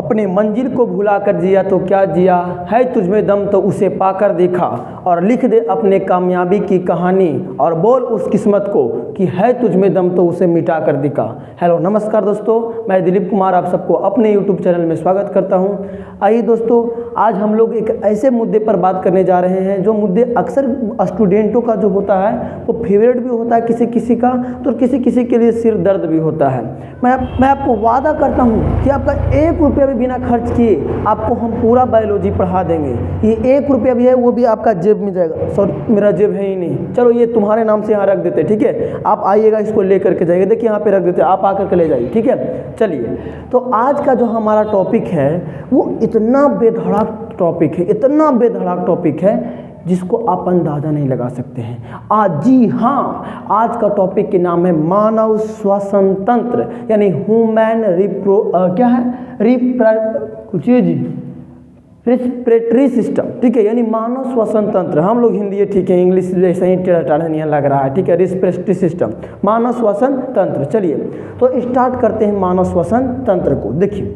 अपने मंजिल को भुला कर जिया तो क्या जिया, है तुझमें दम तो उसे पाकर देखा, और लिख दे अपने कामयाबी की कहानी, और बोल उस किस्मत को कि है तुझमें दम तो उसे मिटा कर दिखा। हेलो नमस्कार दोस्तों, मैं दिलीप कुमार आप सबको अपने यूट्यूब चैनल में स्वागत करता हूं। आइए दोस्तों, आज हम लोग एक ऐसे मुद्दे पर बात करने जा रहे हैं जो मुद्दे अक्सर स्टूडेंटों का जो होता है वो फेवरेट भी होता है किसी किसी का, तो किसी किसी के लिए सिर दर्द भी होता है। मैं आपको वादा करता हूँ कि आपका 1 रुपया भी बिना खर्च किए आपको हम पूरा बायोलॉजी पढ़ा देंगे। ये 1 रुपया भी है वो भी आपका जेब में जाएगा। सॉरी, मेरा जेब है ही नहीं, चलो ये तुम्हारे नाम से यहाँ रख देते, ठीक है। आप आइएगा, इसको ले करके जाइए, देखिए यहाँ पे रख देते, आप आकर के ले जाइए, ठीक है। चलिए, तो आज का जो हमारा टॉपिक है वो इतना बेधड़क टॉपिक है, इतना बेधड़क टॉपिक है जिसको आप अंदाज़ा नहीं लगा सकते हैं। आज जी हाँ, आज का टॉपिक के नाम है मानव श्वसन तंत्र, यानी ह्यूमन रिस्पिरेटरी सिस्टम, ठीक है, यानी मानव श्वसन तंत्र। हम लोग हिंदी है, ठीक है, इंग्लिश जैसे ही टेढ़ा नहीं लग रहा है, ठीक है। रिस्पिरेटरी सिस्टम, मानव श्वसन तंत्र। चलिए तो स्टार्ट करते हैं मानव श्वसन तंत्र को। देखिए,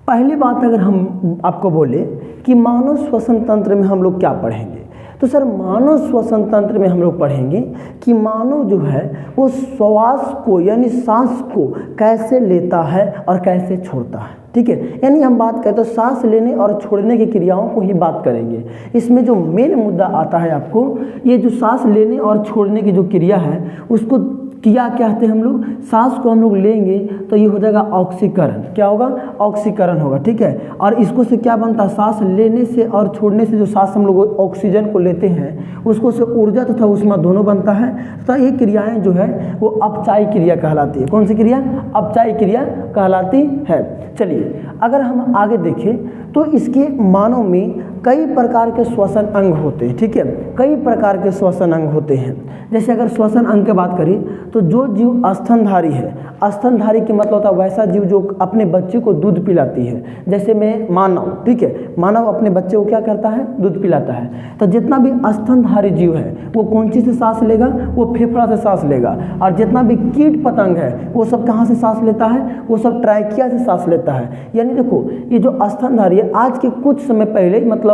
पहली बात अगर हम आपको बोले कि मानव श्वसन तंत्र में हम लोग क्या पढ़ेंगे, तो सर मानव श्वसन तंत्र में हम लोग पढ़ेंगे कि मानव जो है वो श्वास को यानी सांस को कैसे लेता है और कैसे छोड़ता है, ठीक है। यानी हम बात करें तो सांस लेने और छोड़ने की क्रियाओं को ही बात करेंगे। इसमें जो मेन मुद्दा आता है आपको, ये जो सांस लेने और छोड़ने की जो क्रिया है उसको क्या कहते हैं हम लोग। सांस को हम लोग लेंगे तो ये हो जाएगा ऑक्सीकरण। क्या होगा? ऑक्सीकरण होगा, ठीक है। और इसको से क्या बनता है, सांस लेने से और छोड़ने से जो सांस हम लोग ऑक्सीजन को लेते हैं उसको से ऊर्जा तथा ऊष्मा दोनों बनता है। तथा ये क्रियाएं जो है वो अपचायी क्रिया कहलाती है। कौन सी क्रिया? अपचायी क्रिया कहलाती है। चलिए, अगर हम आगे देखें तो इसके मानव में कई प्रकार के श्वसन अंग होते हैं, ठीक है। कई प्रकार के श्वसन अंग होते हैं। जैसे अगर श्वसन अंग की बात करें तो जो जीव स्तनधारी है, स्तनधारी की मतलब होता है वैसा जीव जो अपने बच्चे को दूध पिलाती है। जैसे में मानव, ठीक है, मानव अपने बच्चे को क्या करता है? दूध पिलाता है। तो जितना भी स्तनधारी जीव है वो कौन चीज़ से सांस लेगा? वो फेफड़ा से सांस लेगा। और जितना भी कीट पतंग है वो सब कहाँ से सांस लेता है? वो सब ट्रैकिया से सांस लेता है। यानी देखो, ये जो स्तनधारी है, आज के कुछ समय पहले, मतलब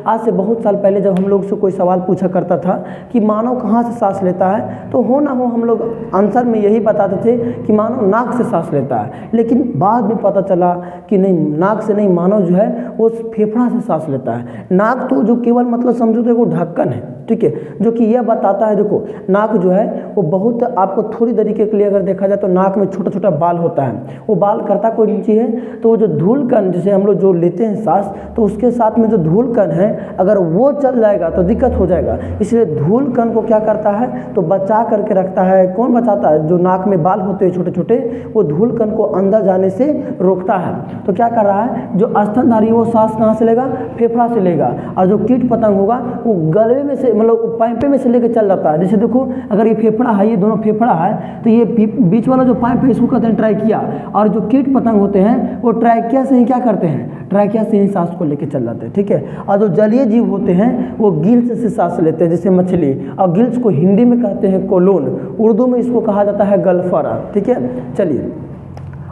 आज से बहुत साल पहले जब हम लोग से कोई सवाल पूछा करता था कि मानव कहाँ से सांस लेता है, तो हो ना हो हम लोग आंसर में यही बताते थे कि मानव नाक से सांस लेता है। लेकिन बाद में पता चला कि नहीं, नाक से नहीं, मानव जो है वो फेफड़ा से सांस लेता है। नाक तो जो केवल मतलब समझो तो वो ढक्कन है, ठीक है, जो कि यह बताता है। देखो, नाक जो है वो बहुत, आपको थोड़ी तरीके के लिए अगर देखा जाए तो नाक में छोटा छोटा बाल होता है। वो बाल करता कोई नीचे है, तो वो जो धूल कण जैसे हम लोग जो लेते हैं सांस, तो उसके साथ में जो धूल कण है अगर वो चल जाएगा तो दिक्कत हो जाएगा। इसलिए धूल कण को क्या करता है तो बचा करके रखता है। कौन बचाता है? जो नाक में बाल होते हैं छोटे छोटे, वो धूल कण को अंदर जाने से रोकता है। तो क्या कर रहा है, जो स्तनधारी वो सांस कहाँ से लेगा? फेफड़ा से लेगा। और जो कीट पतंग होगा वो गले में से, मतलब पाइपे में से लेकर चल जाता है। जैसे देखो, अगर ये फेफड़ा है, ये दोनों फेफड़ा है, तो ये बीच वाला जो पाइप है इसको कहते हैं ट्रैकिया। और जो कीट पतंग होते हैं वो ट्रैकिया से ही क्या करते हैं? ट्रैकिया से ही सांस को लेकर चल जाते हैं, ठीक है। और जो जलीय जीव होते हैं वो गिल्स से सांस लेते हैं, जैसे मछली। और गिल्स को हिंदी में कहते हैं कोलोन, उर्दू में इसको कहा जाता है गल्फरा, ठीक है। चलिए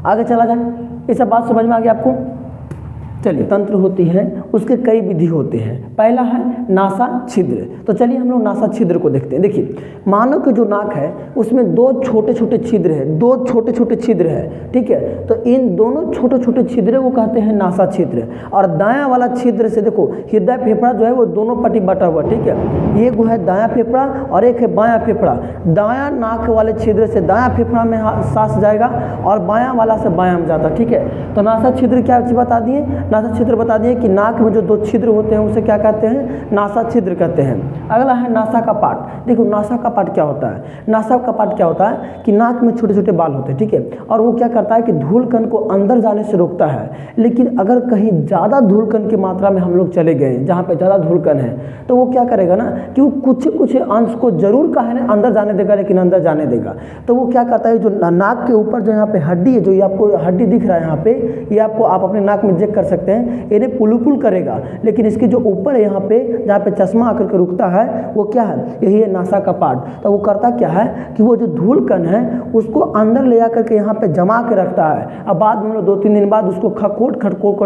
आगे चला जाए, ये सब बात समझ में आ गया आपको। चलिए, तंत्र होती है, उसके कई विधि होते हैं। पहला है नासा छिद्र। तो चलिए हम लोग नासा छिद्र को देखते हैं। देखिए, मानव की जो नाक है उसमें 2 छोटे छोटे छिद्र है, 2 छोटे छोटे छिद्र है, ठीक है। तो इन दोनों छोटे छोटे छिद्र को कहते हैं नासा छिद्र। और दायां वाला छिद्र से देखो, हृदय फेफड़ा जो है वो दोनों पट्टी बटा हुआ, ठीक है। एक वो है दायां फेफड़ा और एक है बायां फेफड़ा। दायां नाक वाले छिद्र से दायां फेफड़ा में सांस जाएगा और बायां वाला से बायां में जाता, ठीक है। तो नासा छिद्र क्या चीज बता दिए? नासा छिद्र बता दिए कि नाक में जो 2 छिद्र होते हैं उसे क्या कहते हैं? नासा छिद्र कहते हैं। अगला है नासा का पार्ट। देखो, नासा का पार्ट क्या होता है? नासा का पार्ट क्या होता है कि नाक में छोटे छोटे बाल होते हैं, ठीक है। और वो क्या करता है कि धूल कण को अंदर जाने से रोकता है। लेकिन अगर कहीं ज़्यादा धूल कण की मात्रा में हम लोग चले गए, जहाँ पे ज़्यादा धूल कण है, तो वो क्या करेगा ना कि वो कुछ अंश को जरूर कहे ना अंदर जाने देगा, लेकिन अंदर जाने देगा। तो वो क्या करता है, जो नाक के ऊपर जो यहाँ पे हड्डी है, जो ये आपको हड्डी दिख रहा है यहाँ पे, ये आपको आप अपने नाक में चेक कर सकते हैं, इन्हें पुलुपुल करेगा। लेकिन इसके जो ऊपर है यहाँ पे, जहाँ पे चश्मा आकर के रुकता है वो क्या है, यही है नासा का पार्ट। तो वो करता क्या है कि वो जो धूल कण है उसको अंदर ले जाकर के यहाँ पे जमा के रखता है। अब बाद में 2-3 दिन बाद उसको खटखोट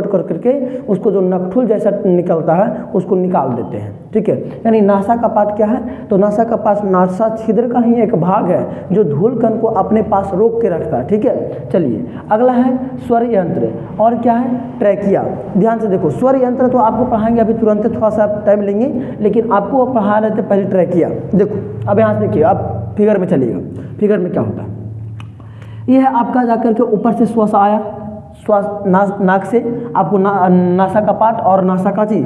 कर करके उसको जो नकठुल जैसा निकलता है उसको निकाल देते हैं, ठीक है। यानी नासा का पार्ट क्या है, तो नासा का पास नासा छिद्र का ही एक भाग है जो धूल कण को अपने पास रोक के रखता है, ठीक है। चलिए अगला है स्वर यंत्र, और क्या है, ट्रैकिया। ध्यान से देखो, स्वर यंत्र तो आपको पढ़ाएंगे अभी तुरंत, थोड़ा सा टाइम लेंगे, लेकिन आपको वो पढ़ा रहे थे पहले ट्रैकिया। देखो अब यहाँ से देखिए, आप फिगर में चलिएगा, फिगर में क्या होता है, ये है आपका जाकर के ऊपर से श्वास आया, श्वास नाक से आपको नासा का पार्ट और नासा का चीज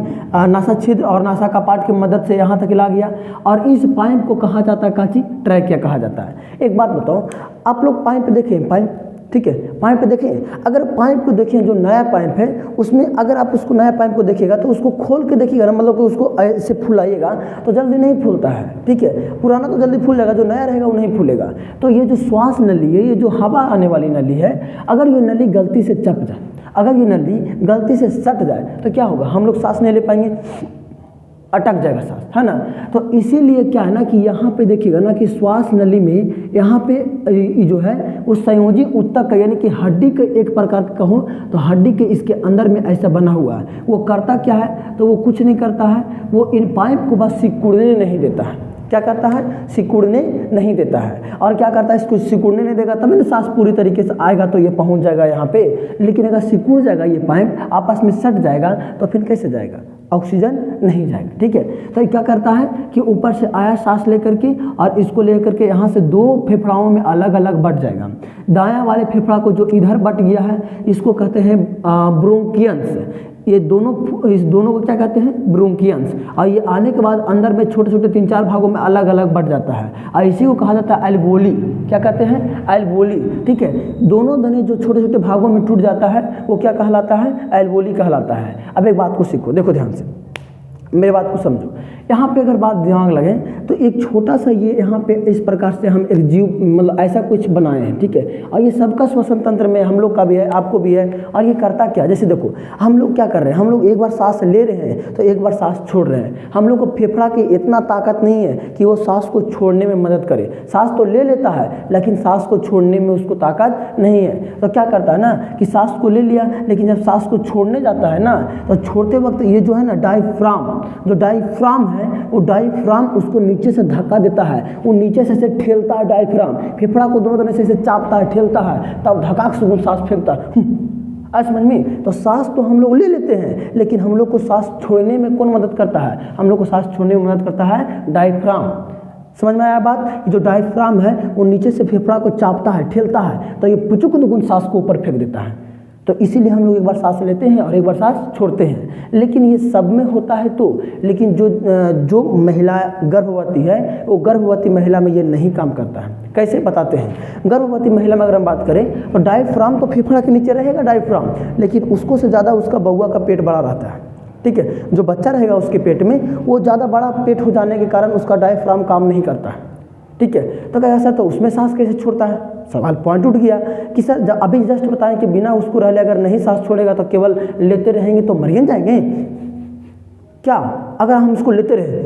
नासा छिद्र और नासा का पार्ट की मदद से यहाँ तक ला गया, और इस पाइप को कहा जाता है काची, ट्रैकिया कहा जाता है। एक बात बताओ, आप लोग पाइप देखें, पाइप, ठीक है, पाइप देखें, अगर पाइप को देखें जो नया पाइप है उसमें अगर आप उसको नया पाइप को देखिएगा तो उसको खोल के देखिएगा ना, मतलब कि उसको ऐसे फुलाइएगा तो जल्दी नहीं फूलता है, ठीक है। पुराना तो जल्दी फूल जाएगा, जो नया रहेगा वो नहीं फूलेगा। तो ये जो श्वास नली है, ये जो हवा आने वाली नली है, अगर ये नली गलती से चप जाए, अगर ये नली गलती से सट जाए तो क्या होगा, हम लोग सांस नहीं ले पाएंगे, अटक जाएगा सांस, है ना। तो इसीलिए क्या है ना कि यहाँ पे देखिएगा ना कि श्वास नली में यहाँ पे जो है वो संयोजी ऊतक यानी कि हड्डी के एक प्रकार का कहो तो हड्डी के इसके अंदर में ऐसा बना हुआ है। वो करता क्या है, तो वो कुछ नहीं करता है, वो इन पाइप को बस सिकुड़ने नहीं देता है। क्या करता है, सिकुड़ने नहीं देता है। और क्या करता है, इसको सिकुड़ने नहीं देगा तब ना सांस पूरी तरीके से आएगा तो ये पहुंच जाएगा यहाँ पे। लेकिन अगर सिकुड़ जाएगा, ये पाइप आपस में सट जाएगा तो फिर कैसे जाएगा, ऑक्सीजन नहीं जाएगा, ठीक है। तो क्या करता है कि ऊपर से आया सांस लेकर के और इसको लेकर के यहाँ से 2 फेफड़ाओं में अलग अलग बट जाएगा। दायां वाले फेफड़ा को जो इधर बट गया है इसको कहते हैं ब्रोंकियंस। ये दोनों, इस दोनों को क्या कहते हैं, ब्रोंकियंस। और ये आने के बाद अंदर में छोटे छोटे 3-4 भागों में अलग अलग बट जाता है, और इसी को कहा जाता है एल्वोली। क्या कहते हैं, एल्वोली, ठीक है। दोनों दने जो छोटे छोटे भागों में टूट जाता है वो क्या कहलाता है, एल्वोली कहलाता है। अब एक बात को सीखो, देखो ध्यान से, मेरे बात को समझो। यहाँ पे अगर बात दिमाग लगे तो एक छोटा सा ये यहाँ पे इस प्रकार से हम एक जीव मतलब ऐसा कुछ बनाए हैं, ठीक है। और ये सबका श्वसन तंत्र में हम लोग का भी है, आपको भी है। और ये करता क्या, जैसे देखो हम लोग क्या कर रहे हैं, हम लोग एक बार सांस ले रहे हैं तो एक बार सांस छोड़ रहे हैं। हम लोग को फेफड़ा की इतना ताकत नहीं है कि वो सांस को छोड़ने में मदद करे। सांस तो ले लेता है लेकिन सांस को छोड़ने में उसको ताकत नहीं है। तो क्या करता है ना कि सांस को ले लिया, लेकिन जब सांस को छोड़ने जाता है ना तो छोड़ते वक्त ये जो है ना डायफ्राम, जो डायफ्राम है वो डायफ्राम उसको नीचे से धक्का देता है, वो नीचे से ठेलता है। डायफ्राम फेफड़ा को दोनों तरह से चापता है, ठेलता है, तब धकाक से वो सांस फेंकता है। समझ में, तो सांस तो हम लोग ले लेते हैं लेकिन हम लोग को सांस छोड़ने में कौन मदद करता है, हम लोग को सांस छोड़ने में मदद करता है डायफ्राम। समझ में आया बात, जो डायफ्राम है वो नीचे से फेफड़ा को चापता है, ठेलता है, तो ये पुचुक दुगुन सांस को ऊपर फेंक देता है। तो इसीलिए हम लोग एक बार सांस लेते हैं और एक बार सांस छोड़ते हैं। लेकिन ये सब में होता है तो, लेकिन जो महिला गर्भवती है वो गर्भवती महिला में ये नहीं काम करता है। कैसे बताते हैं, गर्भवती महिला में अगर हम बात करें तो डायफ्राम तो फेफड़ा के नीचे रहेगा डायफ्राम, लेकिन उसको से ज़्यादा उसका बउआ का पेट बड़ा रहता है, ठीक है। जो बच्चा रहेगा उसके पेट में वो ज़्यादा बड़ा पेट हो जाने के कारण उसका डायफ्राम काम नहीं करता है, ठीक है। तो क्या सर, तो उसमें सांस कैसे छोड़ता है, सवाल पॉइंट उठ गया कि सर जब अभी जस्ट बताएं कि बिना उसको रहले अगर नहीं सांस छोड़ेगा तो केवल लेते रहेंगे तो मर जाएंगे क्या। अगर हम उसको लेते रहे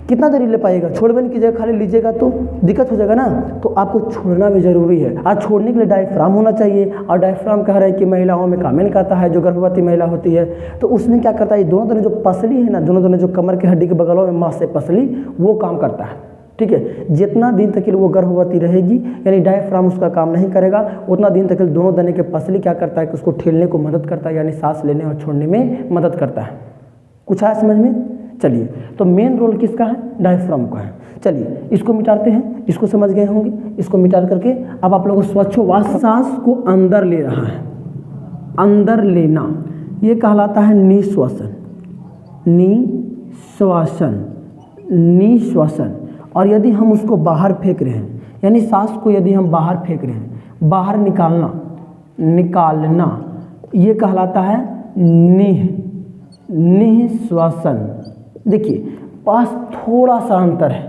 कितना देर ले पाएगा, छोड़बे नहीं कीजिएगा, खाली लीजिएगा तो दिक्कत हो जाएगा ना। तो आपको छोड़ना भी जरूरी है। आज छोड़ने के लिए डायफ्राम होना चाहिए, और डायफ्राम कह रहे हैं कि महिलाओं में काम नहीं करता है, जो गर्भवती महिला होती है तो उसमें क्या करता है, ये दोनों जो पसली है ना, दोनों जो कमर की हड्डी के बगलों में मांस से पसली, वो काम करता है, ठीक है। जितना दिन तक वो गर्भवती रहेगी यानी डायफ्राम उसका काम नहीं करेगा, उतना दिन तक दोनों दने के पसली क्या करता है कि उसको ठेलने को मदद करता है, यानी सांस लेने और छोड़ने में मदद करता है। कुछ आया समझ में, चलिए। तो मेन रोल किसका है, डायफ्राम का है। चलिए इसको मिटाते हैं, इसको समझ गए होंगे। इसको मिटा करके अब आप लोगों को श्वासोच्छ्वास, सांस को अंदर ले रहा है, अंदर लेना, ये कहलाता है निश्वासन, निश्वासन, निश्वासन। और यदि हम उसको बाहर फेंक रहे हैं, यानी सांस को यदि हम बाहर फेंक रहे हैं, बाहर निकालना, निकालना, ये कहलाता है निश्वासन। देखिए पास थोड़ा सा अंतर है,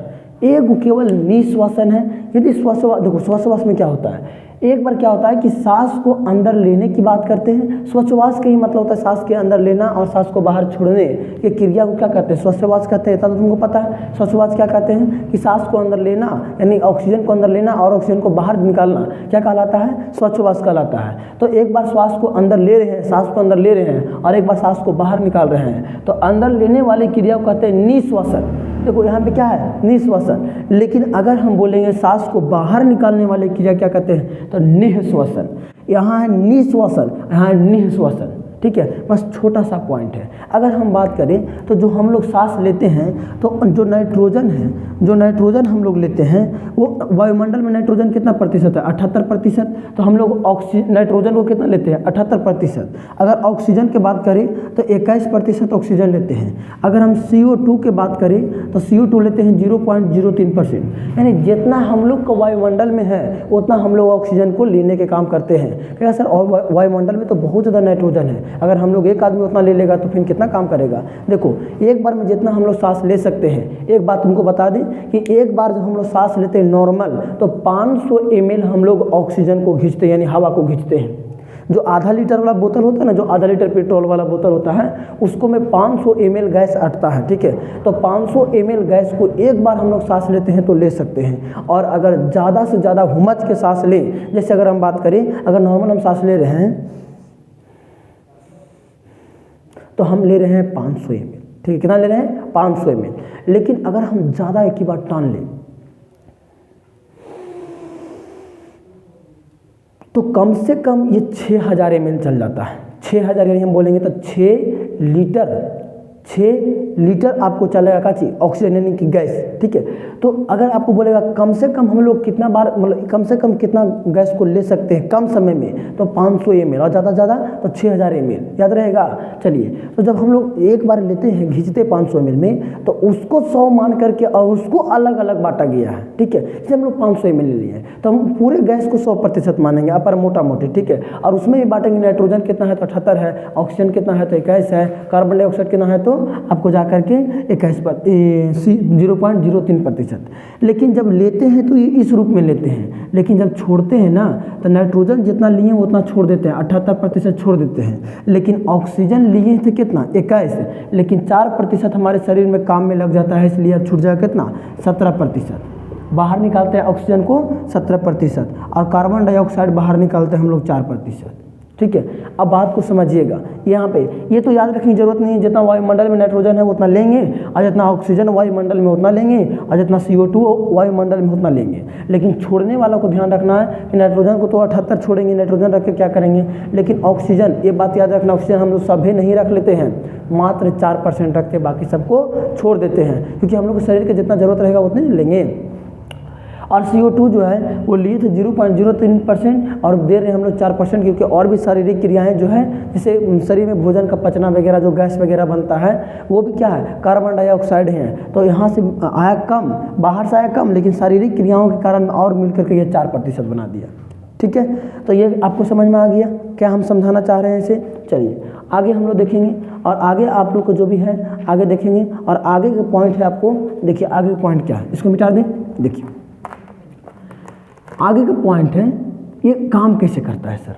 एक केवल निश्वासन है। यदि श्वासोच्छ्वास, देखो श्वासोच्छ्वास में क्या होता है, एक बार क्या होता है कि सांस को अंदर लेने की बात करते हैं। श्वासोच्छ्वास का ही मतलब होता है सांस के अंदर लेना और सांस को बाहर छोड़ने की क्रिया को क्या कहते हैं? श्वासोच्छ्वास कहते हैं। इतना तो तुमको पता है। श्वासोच्छ्वास क्या कहते हैं कि सांस को अंदर लेना यानी ऑक्सीजन को अंदर लेना और ऑक्सीजन को बाहर निकालना क्या कहलाता है? श्वासोच्छ्वास कहलाता है। तो एक बार श्वास को अंदर ले रहे हैं, सांस को अंदर ले रहे हैं और एक बार सांस को बाहर निकाल रहे हैं, तो अंदर लेने वाली क्रिया को कहते हैं निश्वासन। देखो यहाँ पे क्या है? निश्वासन। लेकिन अगर हम बोलेंगे सांस को बाहर निकालने वाली क्रिया क्या कहते हैं? तो निःश्वासन। यहाँ है निश्वासन, यहाँ है निःश्वासन। ठीक है, बस छोटा सा पॉइंट है। अगर हम बात करें तो जो हम लोग सांस लेते हैं तो जो नाइट्रोजन है, जो नाइट्रोजन हम लोग लेते हैं वो वायुमंडल में नाइट्रोजन कितना प्रतिशत है? 78%। तो हम लोग नाइट्रोजन को कितना लेते हैं? 78%। अगर ऑक्सीजन की बात करें तो 21% ऑक्सीजन लेते हैं। अगर हम CO2 की बात करें तो CO2 लेते हैं 0.03%। यानी जितना हम लोग को वायुमंडल में है उतना हम लोग ऑक्सीजन को लेने के काम करते हैं। क्या सर, वायुमंडल में तो बहुत ज़्यादा नाइट्रोजन है, अगर हम लोग एक आदमी उतना ले लेगा तो फिर कितना काम करेगा? देखो एक बार में जितना हम लोग सांस ले सकते हैं, एक बात तुमको बता दें कि एक बार जब हम लोग सांस लेते हैं नॉर्मल तो 500 ml हम लोग ऑक्सीजन को खींचते हैं यानी हवा को खींचते हैं। जो आधा लीटर वाला बोतल होता है ना, जो आधा लीटर पेट्रोल वाला बोतल होता है उसको में 500 ml गैस अटता है। ठीक है, तो 500 ml गैस को एक बार हम लोग सांस लेते हैं तो ले सकते हैं। और अगर ज़्यादा से ज़्यादा हुमच के सांस लें, जैसे अगर हम बात करें अगर नॉर्मल हम सांस ले रहे हैं तो हम ले रहे हैं 500 ml। ठीक है, कितना ले रहे हैं? 500 ml। लेकिन अगर हम ज़्यादा एक ही बार टान लें तो कम से कम ये 6000 ml चल जाता है। 6000 यानी हम बोलेंगे तो 6 लीटर आपको चलेगा का चीज ऑक्सीजन यानी कि गैस। ठीक है, तो अगर आपको बोलेगा कम से कम हम लोग कितना बार मतलब कम से कम कितना गैस को ले सकते हैं कम समय में, तो 500 ml और ज़्यादा ज़्यादा तो 6000 ml। याद रहेगा। चलिए, तो जब हम लोग एक बार लेते हैं खींचते 500 ml में तो उसको 100 मान करके और उसको अलग अलग बांटा गया है। ठीक है, जैसे हम लोग 500 ml ले लिए तो हम पूरे गैस को 100% मानेंगे अपर मोटा मोटी। ठीक है, और उसमें भी बांटेंगे नाइट्रोजन कितना है तो 78 है, ऑक्सीजन कितना है तो 21 है, कार्बन डाइऑक्साइड कितना है तो आपको जा करके 0.03%। लेकिन जब लेते हैं तो ये इस रूप में लेते हैं, लेकिन जब छोड़ते हैं ना तो नाइट्रोजन जितना लिए उतना छोड़ देते हैं, 78% छोड़ देते हैं। लेकिन ऑक्सीजन लिए थे कितना? 21, लेकिन 4% हमारे शरीर में काम में लग जाता है, इसलिए अब छूट जाएगा कितना? 17%। बाहर निकालते हैं ऑक्सीजन को 17% और कार्बन डाइऑक्साइड बाहर निकालते हैं हम लोग 4%। ठीक है, अब बात को समझिएगा। यहाँ पे ये तो याद रखने की जरूरत नहीं है, जितना वायुमंडल में नाइट्रोजन है उतना लेंगे और जितना ऑक्सीजन वायुमंडल में उतना लेंगे और जितना CO2 वायुमंडल में उतना लेंगे। लेकिन छोड़ने वालों को ध्यान रखना है कि नाइट्रोजन को तो 78 छोड़ेंगे, नाइट्रोजन रख के क्या करेंगे। लेकिन ऑक्सीजन, ये बात याद रखना, ऑक्सीजन हम लोग सभी नहीं रख लेते हैं, मात्र 4% रखते, बाकी सबको छोड़ देते हैं, क्योंकि हम लोग को शरीर के जितना जरूरत रहेगा उतने लेंगे। और CO2 जो है वो लिए थे 0.03% और दे रहे हैं हम लोग 4%, क्योंकि और भी शारीरिक क्रियाएं जो है जैसे शरीर में भोजन का पचना वगैरह जो गैस वगैरह बनता है वो भी क्या है? कार्बन डाइऑक्साइड है। तो यहाँ से आया कम, बाहर से आया कम, लेकिन शारीरिक क्रियाओं के कारण और मिल करके ये 4% बना दिया। ठीक है, तो ये आपको समझ में आ गया क्या हम समझाना चाह रहे हैं इसे। चलिए आगे हम लोग देखेंगे और आगे आप लोग को जो भी है आगे देखेंगे। और आगे का पॉइंट है, आपको देखिए आगे का पॉइंट क्या है, इसको मिटा दें। देखिए आगे का पॉइंट है ये काम कैसे करता है। सर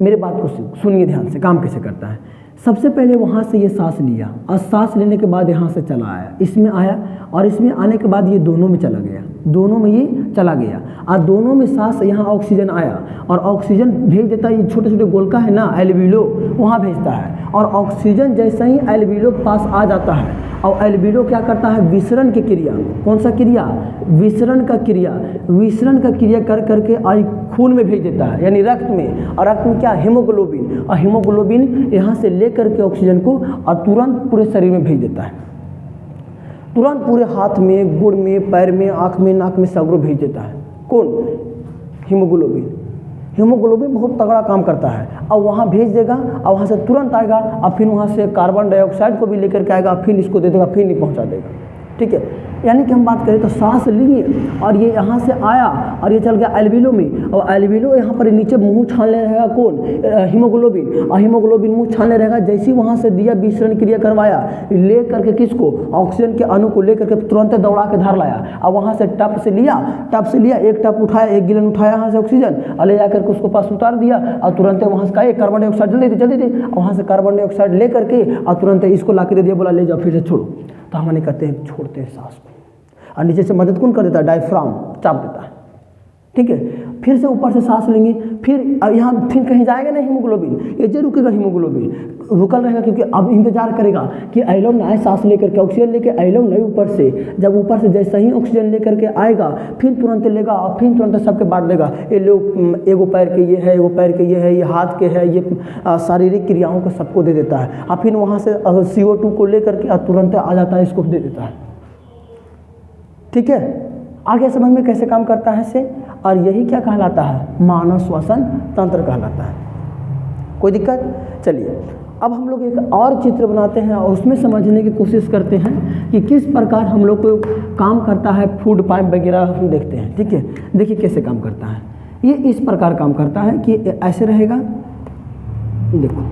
मेरे बात को सुनिए ध्यान से, काम कैसे करता है। सबसे पहले वहाँ से ये सांस लिया और सांस लेने के बाद यहाँ से चला आया, इसमें आया और इसमें आने के बाद ये दोनों में चला गया, दोनों में ये चला गया और दोनों में सांस, यहाँ ऑक्सीजन आया और ऑक्सीजन भेज देता है, ये छोटे छोटे गोलका है ना एल्वियो, वहाँ भेजता है। और ऑक्सीजन जैसे ही एल्वियो के पास आ जाता है और एल्वियो क्या करता है? विसरण की क्रिया। कौन सा क्रिया? विसरण का क्रिया। विसरण का क्रिया कर करके आई खून में भेज देता है, यानी रक्त में। और रक्त में क्या? हीमोग्लोबिन। और हीमोग्लोबिन यहाँ से ले करके ऑक्सीजन को और तुरंत पूरे शरीर में भेज देता है, तुरंत पूरे हाथ में, गुड़ में, पैर में, आँख में, नाक में, सगरों भेज देता है। कौन? हीमोग्लोबिन। हीमोग्लोबिन बहुत तगड़ा काम करता है और वहाँ भेज देगा और वहाँ से तुरंत आएगा और फिर वहाँ से कार्बन डाइऑक्साइड को भी लेकर के आएगा, फिर इसको दे देगा, फिर नहीं पहुँचा देगा। ठीक है, यानी कि हम बात करें तो सांस लिए और ये यहाँ से आया और ये चल गया एल्विलो में, और एल्विलो यहाँ पर नीचे मुंह छानने रहेगा कौन, हीमोग्लोबिन, और हीमोग्लोबिन मुंह छानने रहेगा। जैसे वहाँ से दिया विसरण क्रिया करवाया, ले करके किसको, ऑक्सीजन के अणु को लेकर के तुरंत दौड़ा के धार लाया, और वहाँ से टप से लिया, एक टप उठाया, एक गिलन उठाया यहाँ से ऑक्सीजन और ले जाकर के उसको पास उतार दिया, और तुरंत वहाँ से कहा कार्बन डाइऑक्साइड जल्दी दे, वहाँ से कार्बन डाइऑक्साइड ले करके और तुरंत इसको ला के दे दिया, बोला ले जाओ फिर से छोड़ो। तो हम नहीं कहते हैं छोड़ते हैं सांस को, और नीचे से मदद कौन कर देता है, डायफ्राम चाप देता है, ठीक है। फिर से ऊपर से सांस लेंगे, फिर यहाँ फिर कहीं जाएगा ना हीमोग्लोबिन, ये जो रुकेगा, हीमोग्लोबिन रुकल रहेगा, क्योंकि अब इंतजार करेगा कि एलोम ना आए, सांस लेकर के ऑक्सीजन लेके एलोम नहीं ऊपर से, जब ऊपर से जैसे ही ऑक्सीजन लेकर के आएगा फिर तुरंत लेगा और फिर तुरंत सबके बांट देगा, ये लोग एगो पैर के ये है, एगो पैर के ये है, ये हाथ के है, ये शारीरिक क्रियाओं को सबको दे देता है, और फिर वहाँ से CO2 को लेकर के तुरंत आ जाता है, इसको दे देता है, ठीक है। आगे समझ में कैसे काम करता है से, और यही क्या कहलाता है, मानव श्वसन तंत्र कहलाता है। कोई दिक्कत? चलिए अब हम लोग एक और चित्र बनाते हैं और उसमें समझने की कोशिश करते हैं कि किस प्रकार हम लोग को काम करता है, फूड पाइप वगैरह हम देखते हैं, ठीक है। देखिए कैसे काम करता है, ये इस प्रकार काम करता है कि ऐसे रहेगा, देखो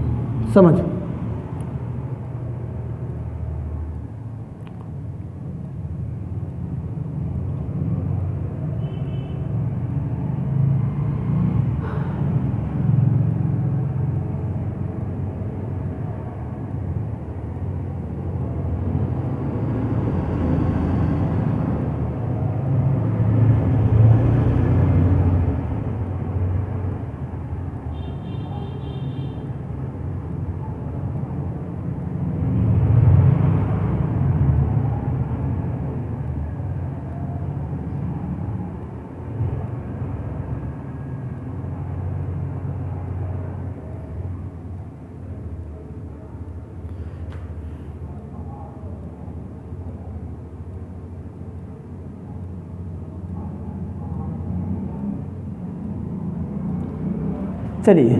समझ, चलिए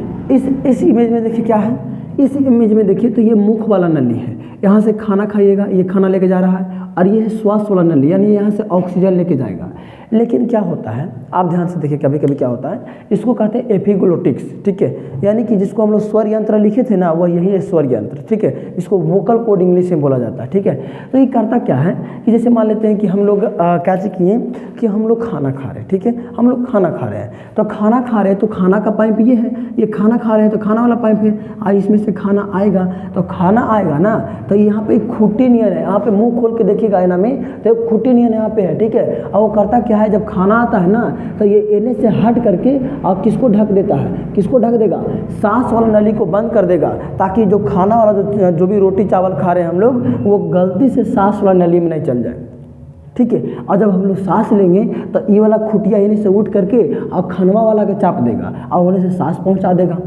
इस इमेज में देखिए क्या है, इस इमेज में देखिए तो ये मुख वाला नली है, यहाँ से खाना खाइएगा, ये खाना लेके जा रहा है, और ये है श्वास वाला नली, यानी यहाँ से ऑक्सीजन लेके जाएगा। लेकिन क्या होता है, आप ध्यान से देखिए, कभी कभी क्या होता है, इसको कहते हैं एपिग्लोटिक्स, ठीक है, यानी कि जिसको हम लोग स्वर यंत्र लिखे थे ना, वह यही है स्वर यंत्र, ठीक है। इसको वोकल कोड इंग्लिश में बोला जाता है, ठीक है। तो ये करता क्या है कि जैसे मान लेते हैं कि हम लोग क्या किए कि हम लोग खाना खा रहे हैं, ठीक है, हम लोग खाना खा रहे हैं, तो खाना खा रहे हैं तो खाना का पाइप ये है, ये खाना खा रहे हैं तो खाना वाला पाइप है, और इसमें से खाना आएगा, तो खाना आएगा ना, तो यहाँ पे एक खूटी नियन है, यहाँ पे मुंह खोल के देखिएगा आईना में, तो एक खूटी नियन यहाँ पे है, ठीक है। और वो करता क्या है, जब खाना आता है ना, तो ये एने से हट करके और किसको ढक देता है, किसको ढक देगा, सांस वाला नली को बंद कर देगा, ताकि जो खाना वाला जो भी रोटी चावल खा रहे हैं हम लोग, वो गलती से सांस वाला नली में नहीं चल जाए, ठीक है। और जब हम लोग सांस लेंगे तो ये वाला खुटिया इन्हीं से उठ करके और खनवा वाला के चाप देगा और उन्हें से सांस पहुंचा देगा,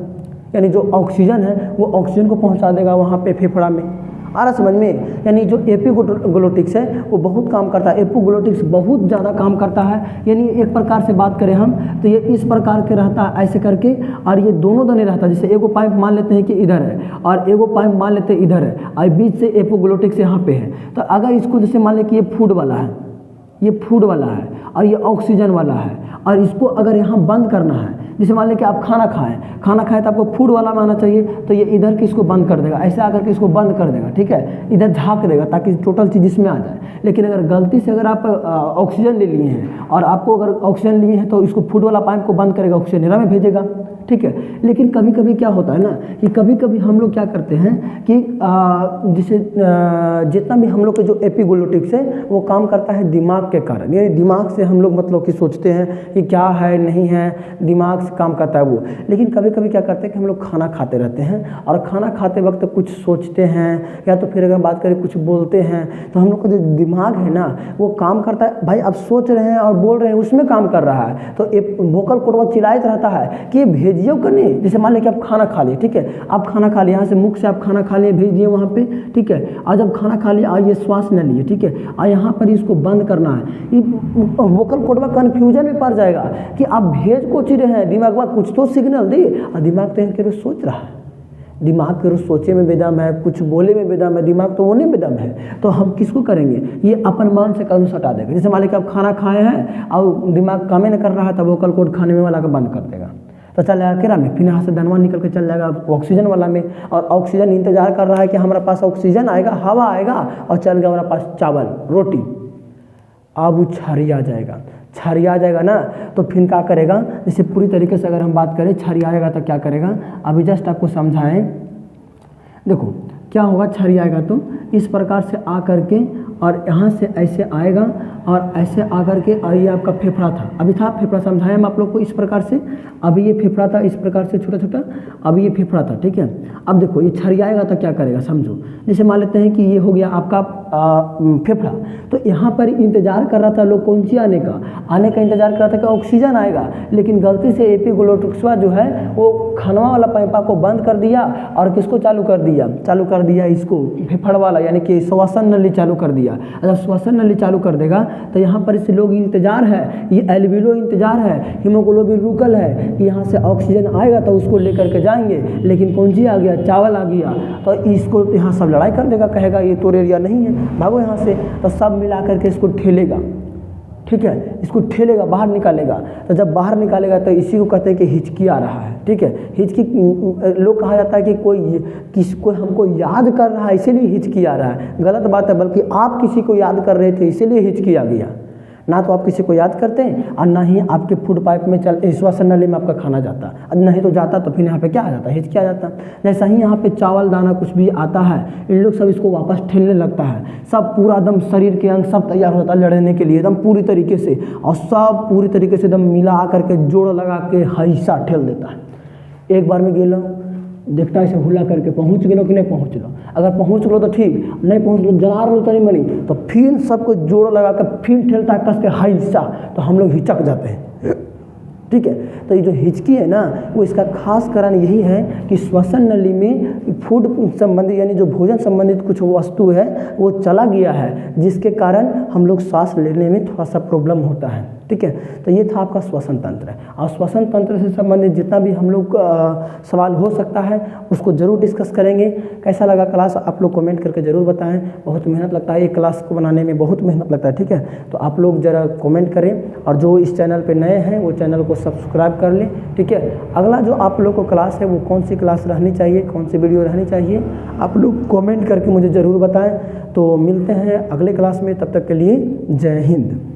यानी जो ऑक्सीजन है वो ऑक्सीजन को पहुंचा देगा वहाँ पे फेफड़ा में। आ रहा समझ में? यानी जो एपिग्लोटिक्स है वो बहुत काम करता है, एपिग्लोटिक्स बहुत ज़्यादा काम करता है। यानी एक प्रकार से बात करें हम तो ये इस प्रकार के रहता है ऐसे करके, और ये दोनों दने रहता है। जैसे एगो पाइप मान लेते हैं कि इधर है और एगो पाइप मान लेते हैं इधर है, और बीच से एपिग्लोटिक्स यहाँ पे है। तो अगर इसको जैसे मान लें कि ये फूड वाला है, ये फूड वाला है और ये ऑक्सीजन वाला है, और इसको अगर यहाँ बंद करना है, जैसे मान लें कि आप खाना खाएं तो आपको फूड वाला में आना चाहिए, तो ये इधर के इसको बंद कर देगा, ऐसे आकर के इसको बंद कर देगा, ठीक है, इधर झाँक देगा ताकि टोटल चीज़ इसमें आ जाए। लेकिन अगर गलती से अगर आप ऑक्सीजन ले लिए हैं और आपको अगर ऑक्सीजन लिए हैं तो इसको फूड वाला पाइप को बंद करेगा, ऑक्सीजन निरा में भेजेगा, ठीक है। लेकिन कभी कभी क्या होता है ना कि कभी कभी हम लोग क्या करते हैं कि जैसे जितना भी हम लोग के जो एपिग्लोटिक्स है वो काम करता है दिमाग के कारण, यानी दिमाग से हम लोग मतलब कि सोचते हैं कि क्या है नहीं है, दिमाग से काम करता है वो। लेकिन कभी कभी क्या करते हैं कि हम लोग खाना खाते रहते हैं और खाना खाते वक्त कुछ सोचते हैं, या तो फिर अगर बात करें कुछ बोलते हैं, तो हम लोग का जो दिमाग है ना वो काम करता है, भाई आप सोच रहे हैं और बोल रहे हैं उसमें काम कर रहा है। तो वोकल कॉर्ड चिल्लाते रहता है कि भेजिए करने, जैसे मान लें कि आप खाना खा लिए, ठीक है, आप खाना खा लिए, यहाँ से मुख से आप खाना खा लिए, भेज दिए वहाँ पे, ठीक है। और जब खाना खा लिए आइए श्वास न लिए, ठीक है, और यहाँ पर इसको बंद करना है। ये वोकल कॉर्ड कन्फ्यूजन में पड़ जाएगा कि आप भेज को चिरे हैं, दिमाग में कुछ तो सिग्नल दे, और दिमाग तो सोच रहा है दिमाग के सोचे में बेदम है, कुछ बोले में बेदम है, दिमाग तो वो नहीं बेदम है, तो हम किसको करेंगे, ये अपन मान से कदम हटा देगा। जैसे मान लीजिए आप खाना खाए हैं और दिमाग काम नहीं कर रहा है, तब वो कल कोड खाने में वाला का बंद कर देगा, तो चल जाएगा केरा में, फिर यहाँ से धनवा निकल के चल जाएगा ऑक्सीजन वाला में, और ऑक्सीजन इंतजार कर रहा है कि हमारे पास ऑक्सीजन आएगा, हवा आएगा, और चल गया हमारे पास चावल रोटी। अब वो छरिया जाएगा ना, तो फिर क्या करेगा, जैसे पूरी तरीके से अगर हम बात करें छरिया आएगा तो क्या करेगा, अभी जस्ट आपको समझाएं। देखो क्या होगा, छरिया आएगा तो इस प्रकार से आ करके और यहाँ से ऐसे आएगा और ऐसे आकर के, और ये आपका फेफड़ा था, अभी था फेफड़ा, समझाया हम आप लोग को इस प्रकार से, अभी ये फेफड़ा था इस प्रकार से छोटा छोटा, अभी ये फेफड़ा था, ठीक है। अब देखो ये छरियाएगा तो क्या करेगा, समझो, जैसे मान लेते हैं कि ये हो गया आपका फेफड़ा, तो यहाँ पर इंतजार कर रहा था लोग कौन सी आने का इंतजार कर रहा था कि ऑक्सीजन आएगा, लेकिन गलती से एपिग्लोटिक्स जो है वो खनवा वाला पाइपा को बंद कर दिया और किसको चालू कर दिया इसको फेफड़ वाला, यानी कि श्वसन नली चालू कर दिया। अगर श्वसन नली चालू कर देगा तो यहाँ पर इस लोग इंतजार है, ये एल्विलो इंतजार है, हीमोग्लोबिन रुकल है कि यहाँ से ऑक्सीजन आएगा तो उसको लेकर के जाएंगे, लेकिन कौन सी आ गया, चावल आ गया, तो इसको यहाँ सब लड़ाई कर देगा, कहेगा ये तो एरिया नहीं है, भागो यहाँ से, तो सब मिला करके इसको ठेलेगा, ठीक है, इसको ठेलेगा, बाहर निकालेगा। तो जब बाहर निकालेगा तो इसी को कहते हैं कि हिचकी आ रहा है, ठीक है। हिचकी लोग कहा जाता है कि कोई हमको याद कर रहा है इसीलिए हिचकी आ रहा है, गलत बात है, बल्कि आप किसी को याद कर रहे थे इसीलिए हिचकी आ गया, ना तो आप किसी को याद करते हैं और ना ही आपके फूड पाइप में श्वसन नली में आपका खाना जाता, नहीं तो जाता तो फिर यहाँ पे क्या आ जाता, हिचकी आ जाता। जैसा ही यहाँ पे चावल दाना कुछ भी आता है, इन लोग सब इसको वापस ठेलने लगता है, सब पूरा एकदम शरीर के अंग सब तैयार होता है लड़ने के लिए एकदम पूरी तरीके से, और सब पूरी तरीके से एकदम मिला करके जोड़ लगा के हैसा ठेल देता है। एक बार में गेलो देखता है, ऐसे हुला करके पहुँच गलो कि नहीं पहुँच लो, अगर पहुँच लो तो ठीक, नहीं पहुँच लो जना लो तो नहीं मनी, तो फिर सबको जोड़ लगा कर फिर ठेलता है कस के हिस्सा, तो हम लोग हिचक जाते हैं, ठीक है। तो ये जो हिचकी है ना, वो इसका खास कारण यही है कि श्वसन नली में फूड संबंधी यानी जो भोजन संबंधित कुछ वस्तु है वो चला गया है, जिसके कारण हम लोग सांस लेने में थोड़ा सा प्रॉब्लम होता है, ठीक है। तो ये था आपका श्वसन तंत्र, और श्वसन तंत्र से संबंधित जितना भी हम लोग सवाल हो सकता है उसको ज़रूर डिस्कस करेंगे। कैसा लगा क्लास आप लोग कमेंट करके ज़रूर बताएं, बहुत मेहनत लगता है, ये क्लास को बनाने में बहुत मेहनत लगता है, ठीक है। तो आप लोग ज़रा कमेंट करें, और जो इस चैनल पे नए हैं वो चैनल को सब्सक्राइब कर लें, ठीक है। अगला जो आप लोग को क्लास है वो कौन सी क्लास रहनी चाहिए, कौन सी वीडियो रहनी चाहिए, आप लोग कमेंट करके मुझे ज़रूर बताएँ। तो मिलते हैं अगले क्लास में, तब तक के लिए जय हिंद।